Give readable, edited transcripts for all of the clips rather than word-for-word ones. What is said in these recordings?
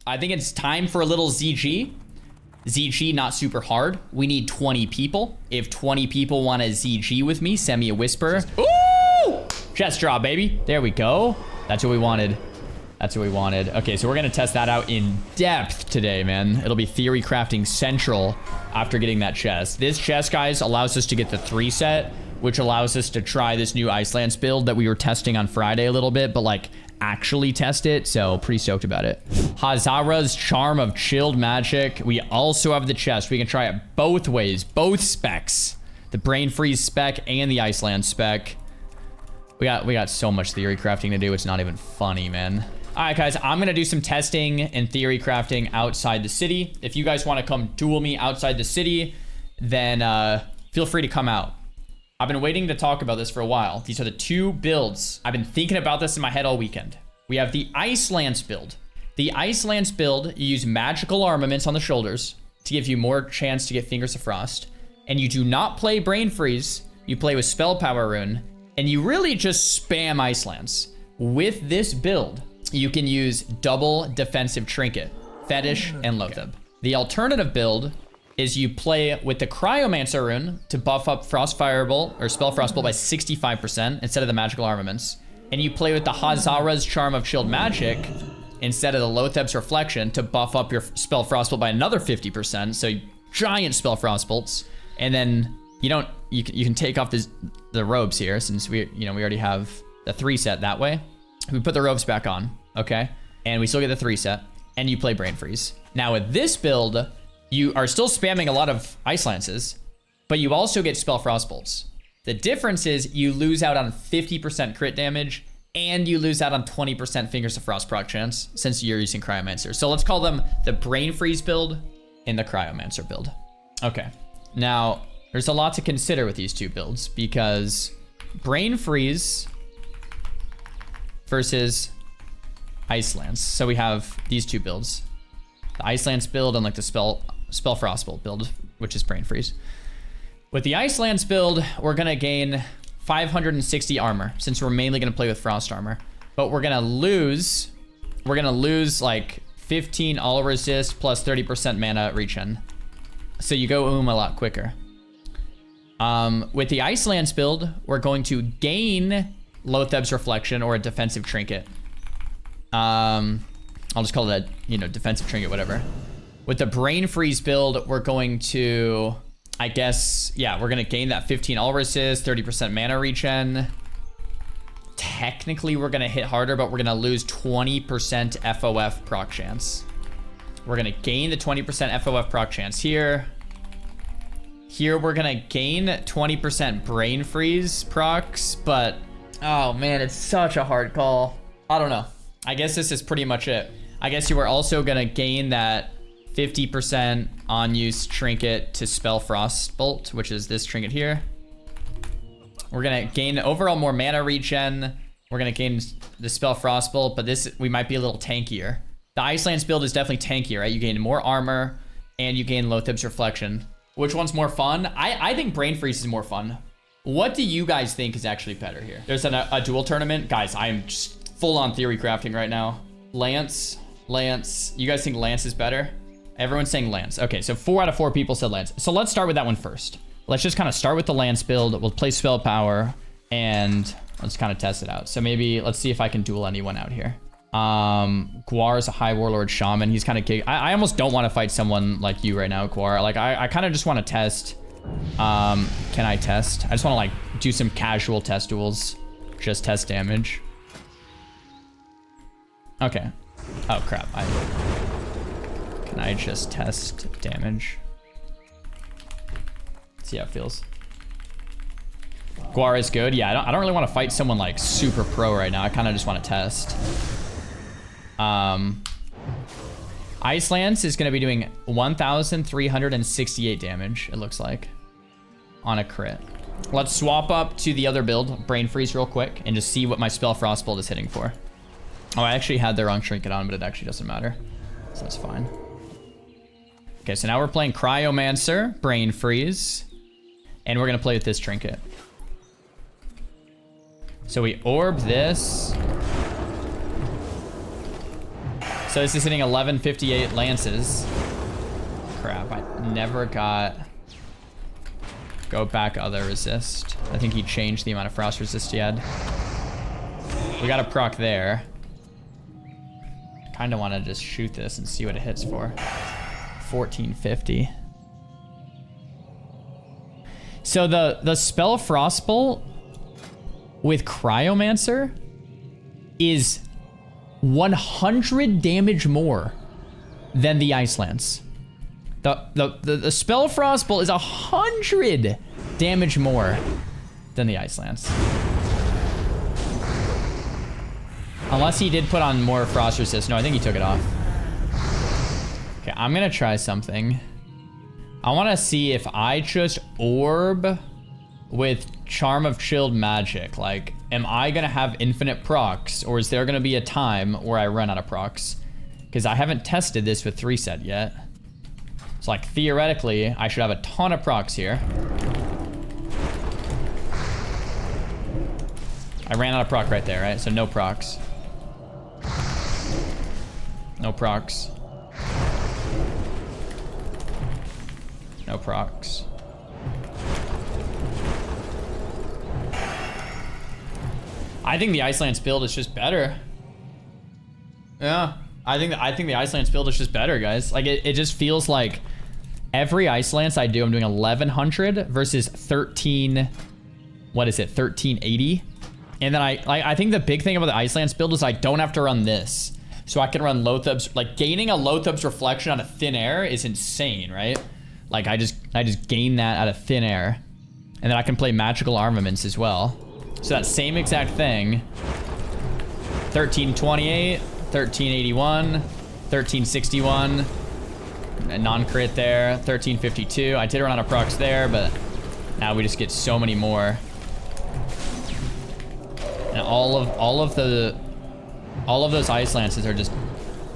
I think it's time for a little ZG. ZG, not super hard. We need 20 people. If 20 people want to ZG with me, send me a whisper. Ooh! Chest draw, baby. There we go. That's what we wanted. That's what we wanted. Okay, so we're going to test that out in depth today, man. It'll be theory crafting central after getting that chest. This chest, guys, allows us to get the 3 set, which allows us to try this new Icelands build that we were testing on Friday a little bit, but like actually test it. So pretty stoked about it. Hazara's Charm of Chilled Magic. We also have the chest. We can try it both ways, both specs. The Brain Freeze spec and the Iceland spec. We got so much theory crafting to do. It's not even funny, man. All right, guys, I'm going to do some testing and theory crafting outside the city. If you guys want to come duel me outside the city, then feel free to come out. I've been waiting to talk about this for a while. These are the 2 builds. I've been thinking about this in my head all weekend. We have the Icelands build. The Icelands build, you use magical armaments on the shoulders to give you more chance to get Fingers of Frost. And you do not play Brain Freeze. You play with Spell Power Rune. And you really just spam Icelands. With this build, you can use double defensive trinket, fetish, and loatheb. The alternative build is you play with the Cryomancer rune to buff up Frost Firebolt or Spell Frostbolt by 65% instead of the magical armaments. And you play with the Hazara's Charm of Chilled Magic instead of the Loatheb's Reflection to buff up your Spell Frostbolt by another 50%. So giant Spell Frostbolts. And then you can take off the robes here since we already have the 3 set that way. We put the robes back on, okay? And we still get the 3 set, and you play Brain Freeze. Now with this build, you are still spamming a lot of Icelances, but you also get Spell Frostbolts. The difference is you lose out on 50% crit damage, and you lose out on 20% Fingers of Frost proc chance since you're using Cryomancer. So let's call them the Brain Freeze build and the Cryomancer build. Okay, now there's a lot to consider with these 2 builds because Brain Freeze versus Icelands. So we have these 2 builds. The Icelands build and like the Spell Frostbolt build, which is Brain Freeze. With the Icelands build, we're going to gain 560 armor since we're mainly going to play with Frost armor. But we're going to lose like 15 all resist plus 30% mana regen. So you go a lot quicker. With the Icelands build, we're going to gain Loatheb's Reflection or a defensive trinket. I'll just call it a, defensive trinket, whatever. With the Brain Freeze build, we're going to, I guess, yeah, we're going to gain that 15 all resist, 30% mana regen. Technically, we're going to hit harder, but we're going to lose 20% FOF proc chance. We're going to gain the 20% FOF proc chance here. Here, we're going to gain 20% Brain Freeze procs, but oh man, it's such a hard call. I don't know. I guess this is pretty much it. I guess you were also going to gain that 50% on-use trinket to Spell Frostbolt, which is this trinket here. We're going to gain overall more mana regen. We're going to gain the Spell Frostbolt, but this, we might be a little tankier. The Icelands build is definitely tankier, right? You gain more armor and you gain Loatheb's Reflection. Which one's more fun? I think Brain Freeze is more fun. What do you guys think is actually better here? There's a duel tournament. Guys, I am just full on theory crafting right now. Lance. You guys think Lance is better? Everyone's saying Lance. Okay, so 4 out of 4 people said Lance. So let's start with that one first. Let's just kind of start with the Lance build. We'll play Spell Power and let's kind of test it out. So maybe let's see if I can duel anyone out here. Guar is a High Warlord Shaman. He's kind of I almost don't want to fight someone like you right now, Guar. Like I kind of just want to test. Can I test? I just want to like do some casual test duels. Just test damage. Okay. Oh crap. Can I just test damage? See how it feels. Guar is good. Yeah, I don't really want to fight someone like super pro right now. I kind of just want to test. Icelands is going to be doing 1,368 damage, it looks like, on a crit. Let's swap up to the other build, Brain Freeze, real quick, and just see what my Spell Frostbolt is hitting for. Oh, I actually had the wrong trinket on, but it actually doesn't matter. So that's fine. Okay, so now we're playing Cryomancer, Brain Freeze, and we're going to play with this trinket. So we orb this. So this is hitting 1158 lances. Crap, I never got... Go back other resist. I think he changed the amount of frost resist he had. We got a proc there. Kind of want to just shoot this and see what it hits for. 1450. So the spell Frostbolt with Cryomancer is 100 damage more than the Ice Lance. The spell Frostbolt is 100 damage more than the Ice Lance. Unless he did put on more frost resist. No, I think he took it off. Okay, I'm gonna try something. I want to see if I just orb with Charm of Chilled Magic. Like, am I gonna have infinite procs, or is there gonna be a time where I run out of procs? Because I haven't tested this with 3-set yet. So like, theoretically, I should have a ton of procs here. I ran out of proc right there, right? So no procs. No procs. No procs. I think the Ice Lance build is just better. Yeah, I think the Ice Lance build is just better, guys. Like, it just feels like every Ice Lance I do, I'm doing 1100 versus 13. What is it? 1380. And then I think the big thing about the Ice Lance build is I don't have to run this. So I can run Lothub's. Like, gaining a Lothub's reflection out of thin air is insane, right? Like, I just gain that out of thin air. And then I can play magical armaments as well. So that same exact thing. 1328, 1381, 1361. A non-crit there. 1352. I did run out of procs there, but now we just get so many more. And all of those Ice Lances are just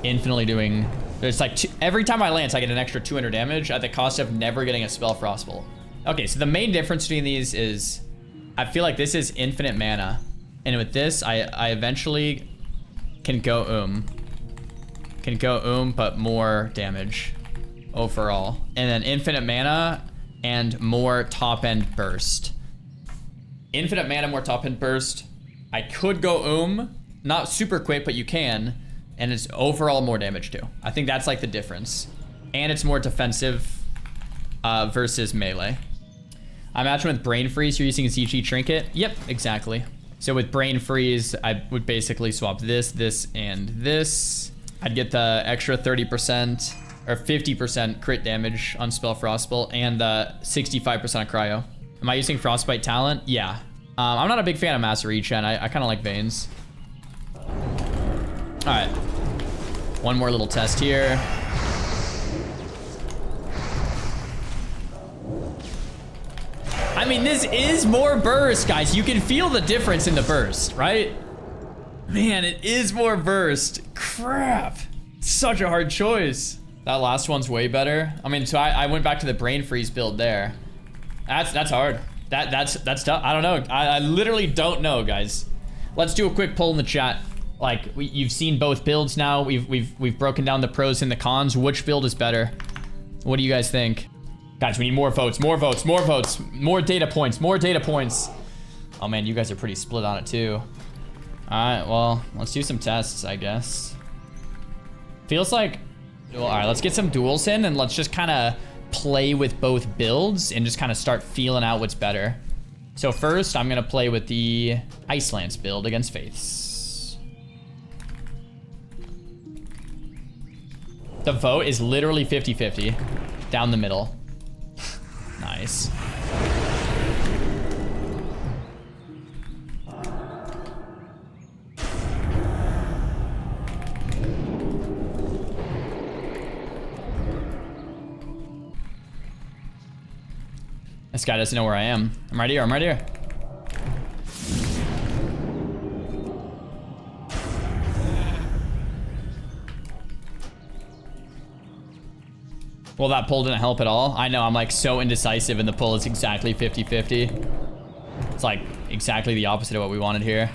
infinitely doing... It's like every time I lance, I get an extra 200 damage at the cost of never getting a spell Frostbolt. Okay, so the main difference between these is I feel like this is infinite mana. And with this, I eventually can go but more damage overall. And then infinite mana and more top-end burst. Infinite mana, more top-end burst. I could go not super quick, but you can. And it's overall more damage too. I think that's like the difference. And it's more defensive versus melee. I imagine with Brain Freeze, you're using a ZG Trinket. Yep, exactly. So with Brain Freeze, I would basically swap this, and this. I'd get the extra 30% or 50% crit damage on Spell Frostbolt and the 65% of Cryo. Am I using Frostbite Talent? Yeah. I'm not a big fan of Master Regen. I kind of like Veins. All right. One more little test here. I mean, this is more burst, guys. You can feel the difference in the burst, right? Man, it is more burst. Crap. Such a hard choice. That last one's way better. I mean, so I went back to the Brain Freeze build there. That's hard. That's tough. I don't know. I literally don't know, guys. Let's do a quick poll in the chat. Like, you've seen both builds now. We've broken down the pros and the cons. Which build is better? What do you guys think? Guys, we need more votes, more votes, more votes, more data points, more data points. Oh man, you guys are pretty split on it too. All right, well, let's do some tests, I guess. Feels like, well, all right, let's get some duels in and let's just kind of play with both builds and just kind of start feeling out what's better. So first, I'm gonna play with the Ice Lance build against Faiths. The vote is literally 50-50 down the middle. Nice. This guy doesn't know where I am. I'm right here, I'm right here. Well, that pull didn't help at all. I know, I'm like so indecisive and the pull is exactly 50-50. It's like exactly the opposite of what we wanted here.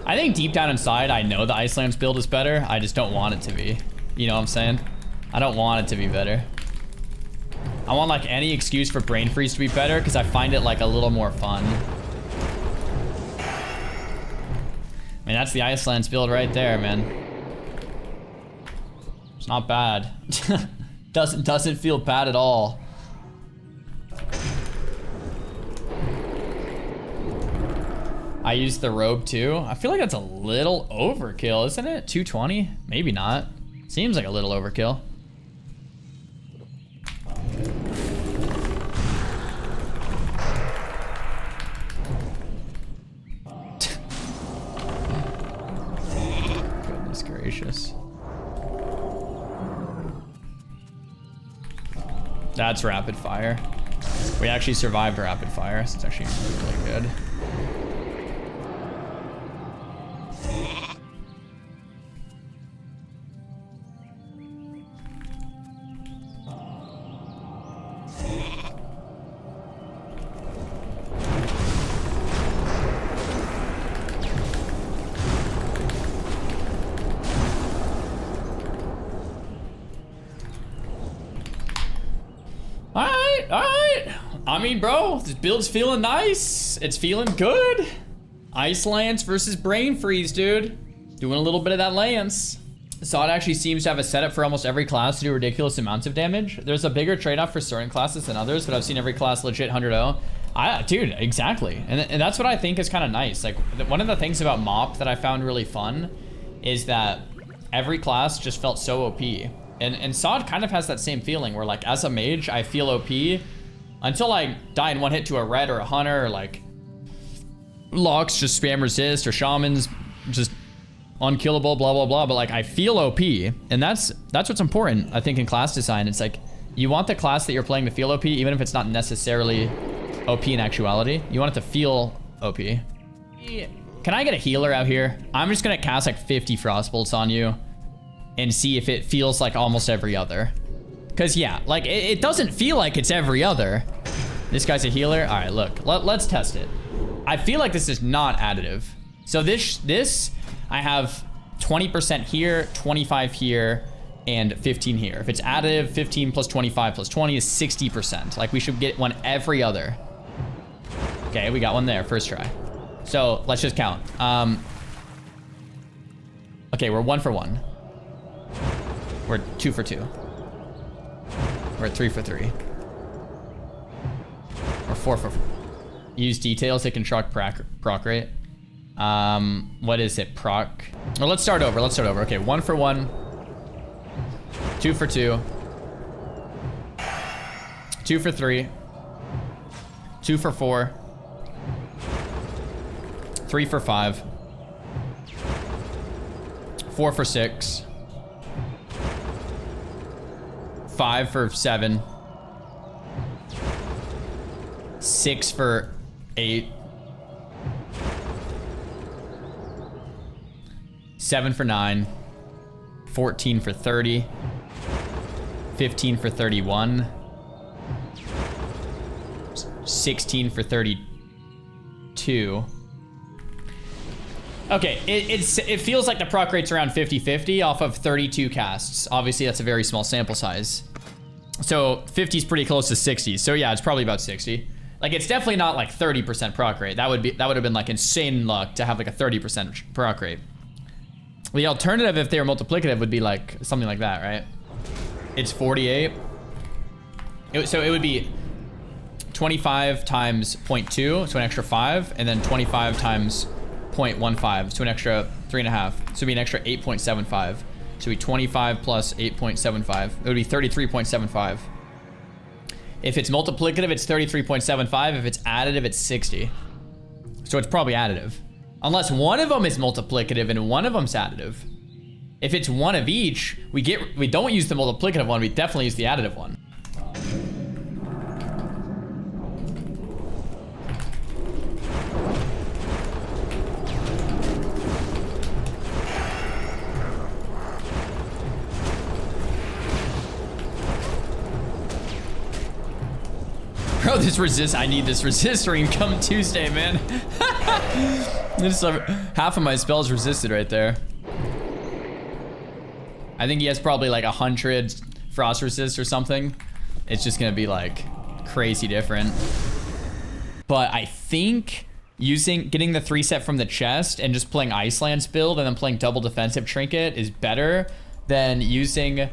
I think deep down inside, I know the Icelands build is better. I just don't want it to be. You know what I'm saying? I don't want it to be better. I want like any excuse for brain freeze to be better because I find it like a little more fun. I mean, that's the Icelands build right there, man. It's not bad. Doesn't feel bad at all. I used the robe too. I feel like that's a little overkill, isn't it? 220? Maybe not. Seems like a little overkill. Goodness gracious. That's rapid fire. We actually survived rapid fire, so it's actually really good. Alright. I mean, bro, this build's feeling nice. It's feeling good. Icelands versus Brain Freeze, dude. Doing a little bit of that Lance. Sod actually seems to have a setup for almost every class to do ridiculous amounts of damage. There's a bigger trade-off for certain classes than others, but I've seen every class legit 100-0. Dude, exactly. And that's what I think is kind of nice. Like, one of the things about MoP that I found really fun is that every class just felt so OP. And Sod kind of has that same feeling where, like, as a mage, I feel OP until I die in one hit to a red or a hunter, or like Locks just spam resist, or shamans just unkillable, blah blah blah. But like, I feel OP, and that's what's important, I think, in class design. It's like, you want the class that you're playing to feel OP, even if it's not necessarily OP in actuality. You want it to feel OP. Can I get a healer out here? I'm just gonna cast like 50 frost bolts on you and see if it feels like almost every other. Cause yeah, like it doesn't feel like it's every other. This guy's a healer. All right, look, let's test it. I feel like this is not additive. So this I have 20% here, 25 here, and 15 here. If it's additive, 15 plus 25 plus 20 is 60%. Like, we should get one every other. Okay, we got one there, first try. So let's just count. Okay, we're 1 for 1. We're 2 for 2. We're 3 for 3. We're 4 for 4. Use details, it can truck proc rate. What is it, proc? Well, let's start over, Okay, 1 for 1. 2 for 2. 2 for 3. 2 for 4. 3 for 5. 4 for 6. 5 for 7. 6 for 8. 7 for 9. 14 for 30. 15 for 31. 16 for 32. Okay, it feels like the proc rate's around 50-50 off of 32 casts. Obviously, that's a very small sample size. So 50 is pretty close to 60. So yeah, it's probably about 60. Like, it's definitely not like 30% proc rate. That would have been like insane luck to have like a 30% proc rate. The alternative, if they were multiplicative, would be like something like that, right? It's 48. So it would be 25 times 0.2, so an extra 5, and then 25 times 0.15, so an extra 3.5. So it'd be an extra 8.75. So it'd be 25 plus 8.75. It would be 33.75. If it's multiplicative, it's 33.75. If it's additive, it's 60. So it's probably additive. Unless one of them is multiplicative and one of them's additive. If it's one of each, we don't use the multiplicative one, we definitely use the additive one. Bro, this resist, I need this resist ring come Tuesday, man. Just half of my spells resisted right there. I think he has probably like 100 frost resist or something. It's just gonna be like crazy different. But I think getting the 3-set from the chest and just playing Iceland's build and then playing double defensive trinket is better than using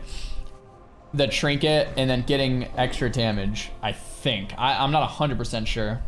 the trinket and then getting extra damage, I think. I'm not 100% sure.